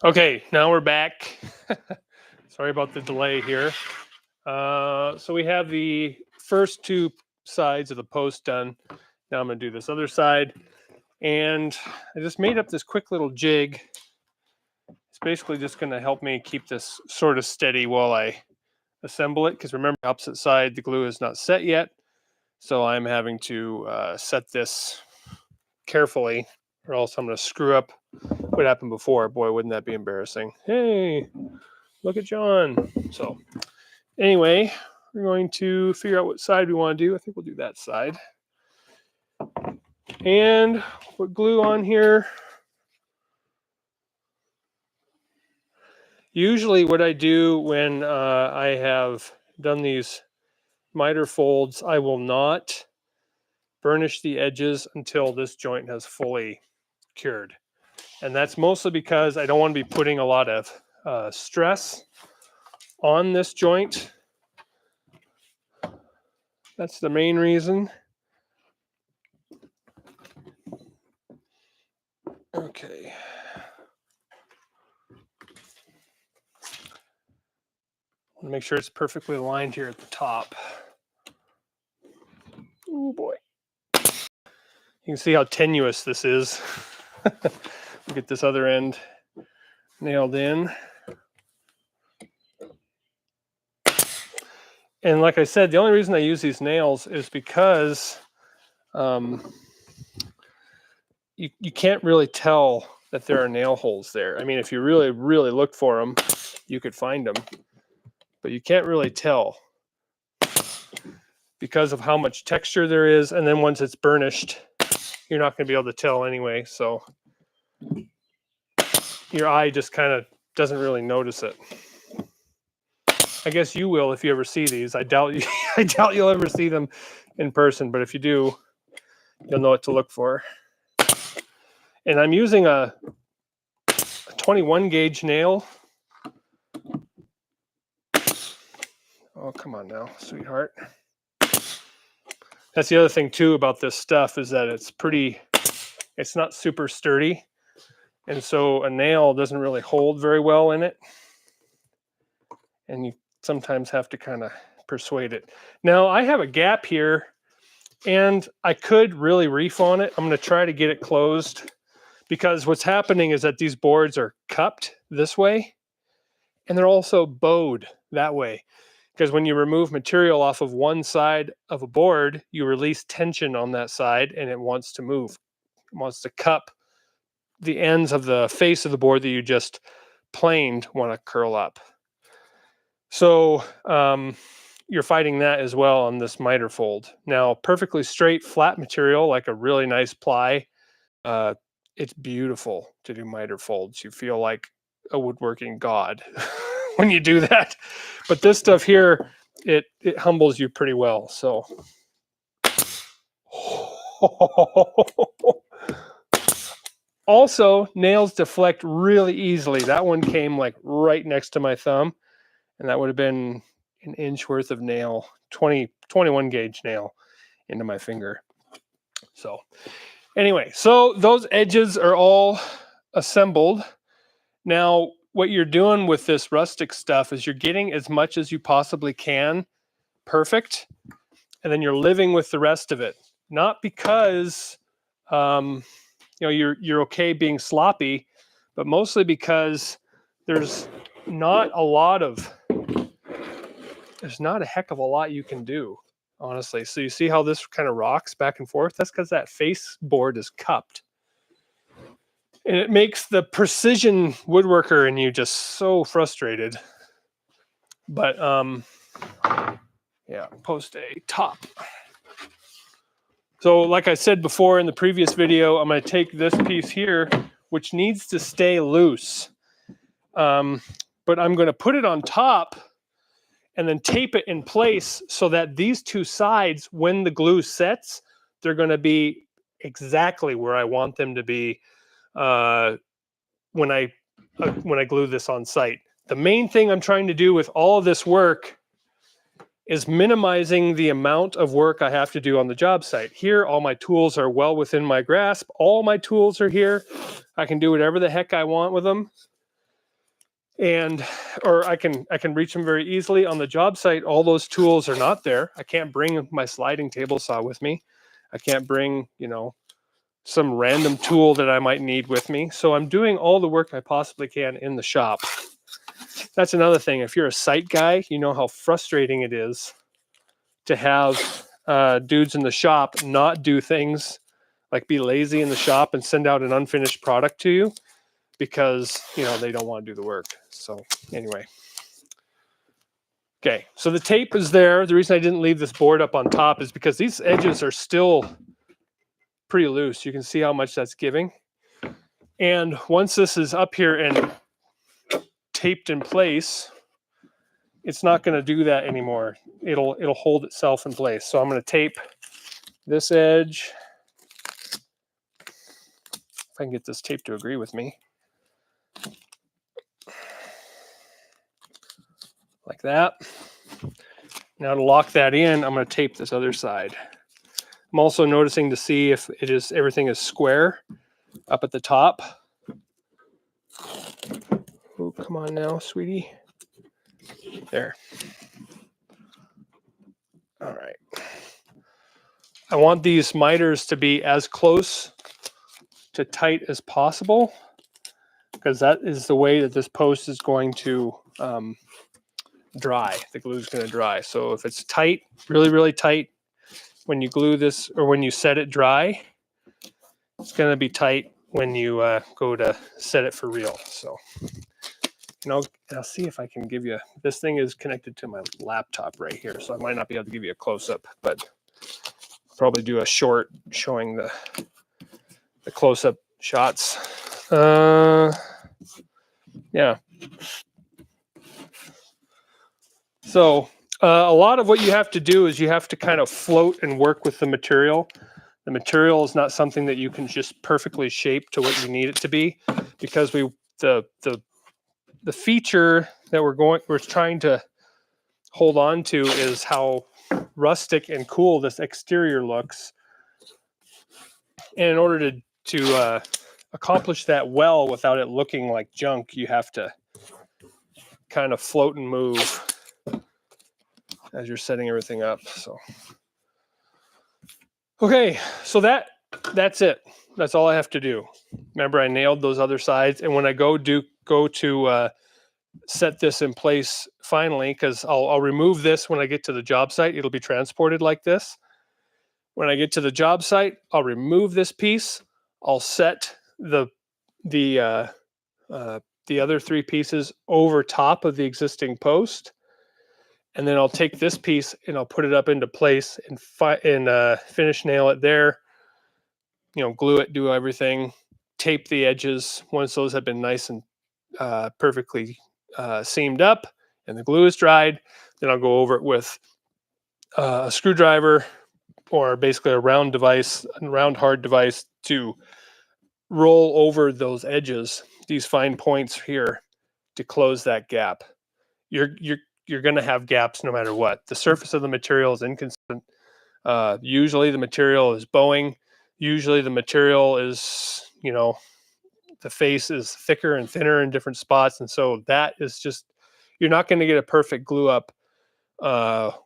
Okay, now we're back. Sorry about the delay here. So we have the first two sides of the post done. Now I'm going to do this other side. And I just made up this quick little jig. It's basically just going to help me keep this sort of steady while I assemble it. Because remember, the opposite side, the glue is not set yet. So I'm having to set this carefully, or else I'm going to screw up what happened before. Boy, wouldn't that be embarrassing. Hey, look at John. So anyway, we're going to figure out what side we want to do. I think we'll do that side. And put glue on here. Usually what I do when I have done these miter folds, I will not burnish the edges until this joint has fully cured. And that's mostly because I don't want to be putting a lot of stress on this joint. That's the main reason. Okay. Make sure it's perfectly aligned here at the top. Oh boy. You can see how tenuous this is. We'll get this other end nailed in. And like I said, the only reason I use these nails is because you can't really tell that there are nail holes there. I mean, if you really, really look for them, you could find them. But you can't really tell because of how much texture there is. And then once it's burnished, you're not going to be able to tell anyway. So your eye just kind of doesn't really notice it. I guess you will if you ever see these. I doubt you'll ever see them in person, but if you do, you'll know what to look for. And I'm using a 21 gauge nail. Oh, come on now, sweetheart. That's the other thing too about this stuff is that it's not super sturdy. And so a nail doesn't really hold very well in it. And you sometimes have to kind of persuade it. Now I have a gap here and I could really reef on it. I'm going to try to get it closed because what's happening is that these boards are cupped this way and they're also bowed that way. Because when you remove material off of one side of a board, you release tension on that side and it wants to move. It wants to cup the ends of the face of the board that you just planed want to curl up. So you're fighting that as well on this miter fold. Now, perfectly straight, flat material, like a really nice ply, it's beautiful to do miter folds. You feel like a woodworking god when you do that. But this stuff here, it humbles you pretty well. So also, nails deflect really easily. That one came like right next to my thumb, and that would have been an inch worth of nail, 21 gauge nail into my finger. So anyway, so those edges are all assembled. Now, what you're doing with this rustic stuff is you're getting as much as you possibly can perfect, and then you're living with the rest of it. Not because you're okay being sloppy, but mostly because there's not a heck of a lot you can do, honestly. So you see how this kind of rocks back and forth? That's because that face board is cupped. And it makes the precision woodworker in you just so frustrated. But yeah, post a top. So like I said before in the previous video, I'm going to take this piece here, which needs to stay loose. But I'm going to put it on top and then tape it in place so that these two sides, when the glue sets, they're going to be exactly where I want them to be when I glue this on site. The main thing I'm trying to do with all of this work is minimizing the amount of work I have to do on the job site. Here, all my tools are well within my grasp. All my tools are here. I can do whatever the heck I want with them. and or I can reach them very easily. On the job site, all those tools are not there. I can't bring my sliding table saw with me. I can't bring, you know, some random tool that I might need with me. So I'm doing all the work I possibly can in the shop. That's another thing. If you're a site guy, you know how frustrating it is to have dudes in the shop not do things, like be lazy in the shop and send out an unfinished product to you because, you know, they don't want to do the work. So anyway. Okay, so the tape is there. The reason I didn't leave this board up on top is because these edges are still pretty loose. You can see how much that's giving. And once this is up here and taped in place, it's not going to do that anymore. It'll hold itself in place. So I'm going to tape this edge. If I can get this tape to agree with me. Like that. Now to lock that in, I'm going to tape this other side. I'm also noticing to see if everything is square up at the top. Oh, come on now, sweetie. There. All right. I want these miters to be as close to tight as possible because that is the way that this post is going to dry. The glue is going to dry. So if it's tight, really, really tight, when you glue this or when you set it dry, it's going to be tight when you go to set it for real. So, you know, I'll see if I can give you, this thing is connected to my laptop right here, so I might not be able to give you a close-up, but I'll probably do a short showing the close-up shots. Yeah. So a lot of what you have to do is you have to kind of float and work with the material. The material is not something that you can just perfectly shape to what you need it to be, because the feature that we're trying to hold on to is how rustic and cool this exterior looks. And in order to accomplish that well without it looking like junk, you have to kind of float and move as you're setting everything up. So, okay, so that's it. That's all I have to do. Remember, I nailed those other sides, and when I go to set this in place finally, because I'll remove this when I get to the job site. It'll be transported like this. When I get to the job site, I'll remove this piece. I'll set the other three pieces over top of the existing post, and then I'll take this piece and I'll put it up into place and finish nail it there. You know, glue it, do everything, tape the edges once those have been nice and perfectly seamed up and the glue is dried. Then I'll go over it with a screwdriver or basically a round hard device to roll over those edges, these fine points here, to close that gap. You're going to have gaps no matter what. The surface of the material is inconsistent. Usually the material is bowing. Usually the material is, you know, the face is thicker and thinner in different spots. And so that is just, you're not going to get a perfect glue up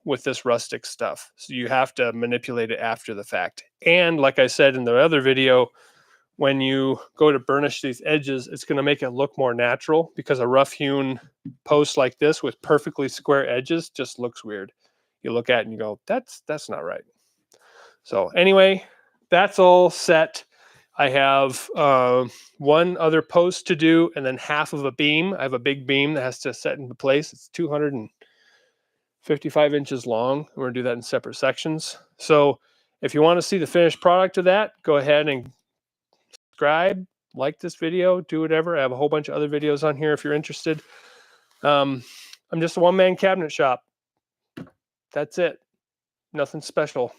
with this rustic stuff. So you have to manipulate it after the fact. And like I said in the other video, when you go to burnish these edges, it's going to make it look more natural, because a rough hewn post like this with perfectly square edges just looks weird. You look at it and you go, that's not right. So anyway, that's all set. I have one other post to do, and then half of a beam. I have a big beam that has to set into place. It's 255 inches long. We're going to do that in separate sections. So if you want to see the finished product of that, go ahead and subscribe, like this video, do whatever. I have a whole bunch of other videos on here if you're interested. I'm just a one-man cabinet shop. That's it. Nothing special.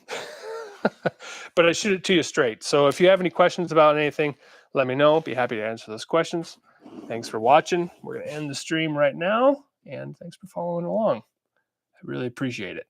But I shoot it to you straight. So if you have any questions about anything, let me know. Be happy to answer those questions. Thanks for watching. We're going to end the stream right now, and thanks for following along. I really appreciate it.